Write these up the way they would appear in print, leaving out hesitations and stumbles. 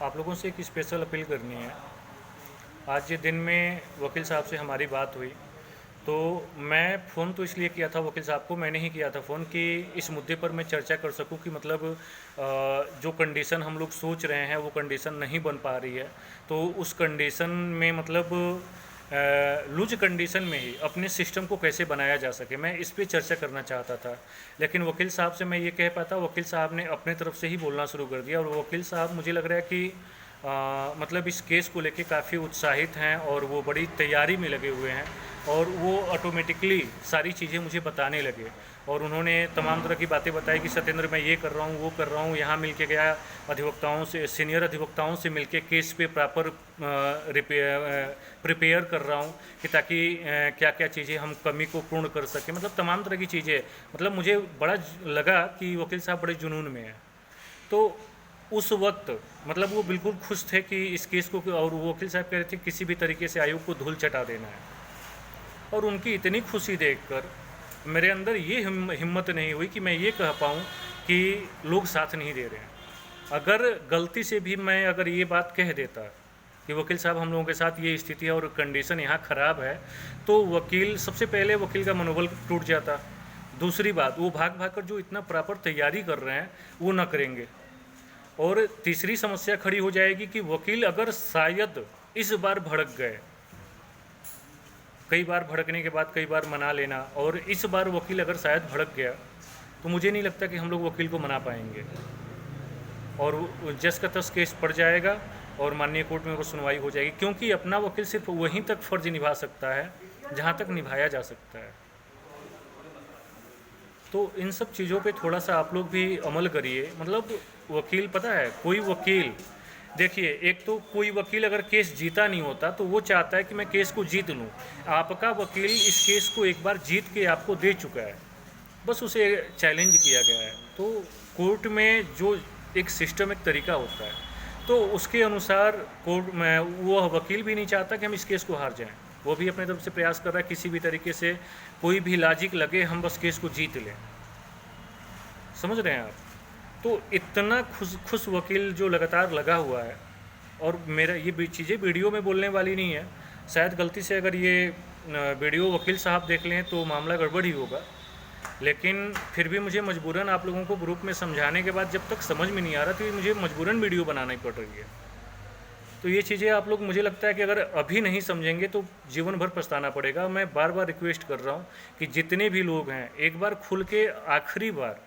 आप लोगों से एक स्पेशल अपील करनी है। आज के दिन में वकील साहब से हमारी बात हुई, तो मैं फ़ोन तो इसलिए किया था वकील साहब को, मैंने ही किया था फ़ोन कि इस मुद्दे पर मैं चर्चा कर सकूं कि मतलब जो कंडीशन हम लोग सोच रहे हैं वो कंडीशन नहीं बन पा रही है। तो उस कंडीशन में मतलब लूज कंडीशन में ही अपने सिस्टम को कैसे बनाया जा सके, मैं इस पे चर्चा करना चाहता था। लेकिन वकील साहब से मैं ये कह पाता, वकील साहब ने अपने तरफ से ही बोलना शुरू कर दिया। और वकील साहब मुझे लग रहा है कि मतलब इस केस को लेके काफ़ी उत्साहित हैं और वो बड़ी तैयारी में लगे हुए हैं, और वो ऑटोमेटिकली सारी चीज़ें मुझे बताने लगे। और उन्होंने तमाम तरह की बातें बताई कि सत्येंद्र मैं ये कर रहा हूँ, वो कर रहा हूँ, यहाँ मिल के गया अधिवक्ताओं से, सीनियर अधिवक्ताओं से मिल के केस पे प्रॉपर प्रिपेयर कर रहा हूँ कि ताकि क्या क्या चीज़ें हम कमी को पूर्ण कर सकें, मतलब तमाम तरह की चीज़ें। मतलब मुझे बड़ा लगा कि वकील साहब बड़े जुनून में हैं। तो उस वक्त मतलब वो बिल्कुल खुश थे कि इस केस को, और वो वकील साहब कह रहे थे किसी भी तरीके से आयोग को धूल चटा देना है। और उनकी इतनी खुशी देखकर मेरे अंदर ये हिम्मत नहीं हुई कि मैं ये कह पाऊँ कि लोग साथ नहीं दे रहे हैं। अगर गलती से भी मैं अगर ये बात कह देता कि वकील साहब हम लोगों के साथ ये स्थिति है और कंडीशन यहाँ ख़राब है, तो वकील, सबसे पहले वकील का मनोबल टूट जाता। दूसरी बात, वो भाग भाग कर जो इतना प्रॉपर तैयारी कर रहे हैं वो ना करेंगे। और तीसरी समस्या खड़ी हो जाएगी कि वकील अगर शायद इस बार भड़क गए, कई बार भड़कने के बाद कई बार मना लेना, और इस बार वकील अगर शायद भड़क गया तो मुझे नहीं लगता कि हम लोग वकील को मना पाएंगे, और जस का तस केस पड़ जाएगा और माननीय कोर्ट में वो सुनवाई हो जाएगी। क्योंकि अपना वकील सिर्फ वहीं तक फ़र्ज निभा सकता है जहाँ तक निभाया जा सकता है। तो इन सब चीज़ों पे थोड़ा सा आप लोग भी अमल करिए। मतलब वकील, पता है, कोई वकील, देखिए, एक तो कोई वकील अगर केस जीता नहीं होता तो वो चाहता है कि मैं केस को जीत लूँ। आपका वकील इस केस को एक बार जीत के आपको दे चुका है, बस उसे चैलेंज किया गया है। तो कोर्ट में जो एक सिस्टम, एक तरीका होता है, तो उसके अनुसार कोर्ट में वो वकील भी नहीं चाहता कि हम इस केस को हार जाएं। वो भी अपने तरफ से प्रयास कर रहा है किसी भी तरीके से, कोई भी लॉजिक लगे, हम बस केस को जीत लें। समझ रहे हैं आप? तो इतना खुश वकील जो लगातार लगा हुआ है, और मेरा ये चीज़ें वीडियो में बोलने वाली नहीं है। शायद गलती से अगर ये वीडियो वकील साहब देख लें तो मामला गड़बड़ ही होगा। लेकिन फिर भी मुझे मजबूरन आप लोगों को ग्रुप में समझाने के बाद जब तक समझ में नहीं आ रहा, तो मुझे मजबूरन वीडियो बनानी पड़ रही है। तो ये चीज़ें आप लोग, मुझे लगता है कि अगर अभी नहीं समझेंगे तो जीवन भर पछताना पड़ेगा। मैं बार बार रिक्वेस्ट कर रहा हूँ कि जितने भी लोग हैं, एक बार खुल के आखिरी बार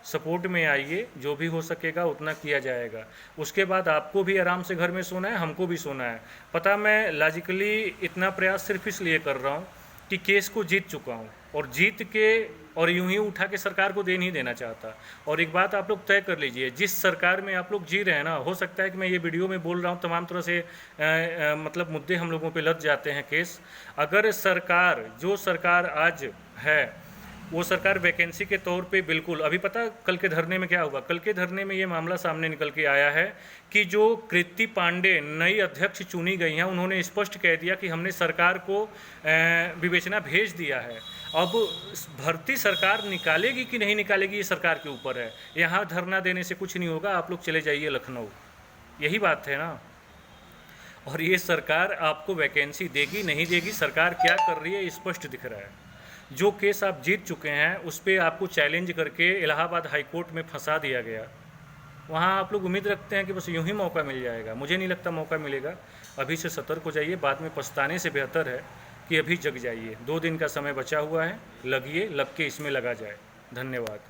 सपोर्ट में आइए। जो भी हो सकेगा उतना किया जाएगा। उसके बाद आपको भी आराम से घर में सोना है, हमको भी सोना है। पता, मैं लॉजिकली इतना प्रयास सिर्फ इसलिए कर रहा हूँ कि केस को जीत चुका हूँ, और जीत के और यूं ही उठा के सरकार को दे नहीं देना चाहता। और एक बात आप लोग तय कर लीजिए, जिस सरकार में आप लोग जी रहे हैं ना, हो सकता है कि मैं ये वीडियो में बोल रहा हूँ तमाम तरह से मतलब मुद्दे हम लोगों पे लग जाते हैं केस। अगर सरकार, जो सरकार आज है, वो सरकार वैकेंसी के तौर पे बिल्कुल, अभी पता कल के धरने में क्या हुआ? कल के धरने में ये मामला सामने निकल के आया है कि जो कृति पांडे नई अध्यक्ष चुनी गई हैं, उन्होंने स्पष्ट कह दिया कि हमने सरकार को विवेचना भेज दिया है। अब भर्ती सरकार निकालेगी कि नहीं निकालेगी, ये सरकार के ऊपर है। यहाँ धरना देने से कुछ नहीं होगा, आप लोग चले जाइए लखनऊ। यही बात है ना। और ये सरकार आपको वैकेंसी देगी नहीं देगी, सरकार क्या कर रही है स्पष्ट दिख रहा है। जो केस आप जीत चुके हैं उस पर आपको चैलेंज करके इलाहाबाद हाई कोर्ट में फंसा दिया गया। वहाँ आप लोग उम्मीद रखते हैं कि बस यूं ही मौका मिल जाएगा। मुझे नहीं लगता मौका मिलेगा। अभी से सतर्क हो जाइए, बाद में पछताने से बेहतर है कि अभी जग जाइए। 2 दिन का समय बचा हुआ है, लगिए, लग के इसमें लगा जाए। धन्यवाद।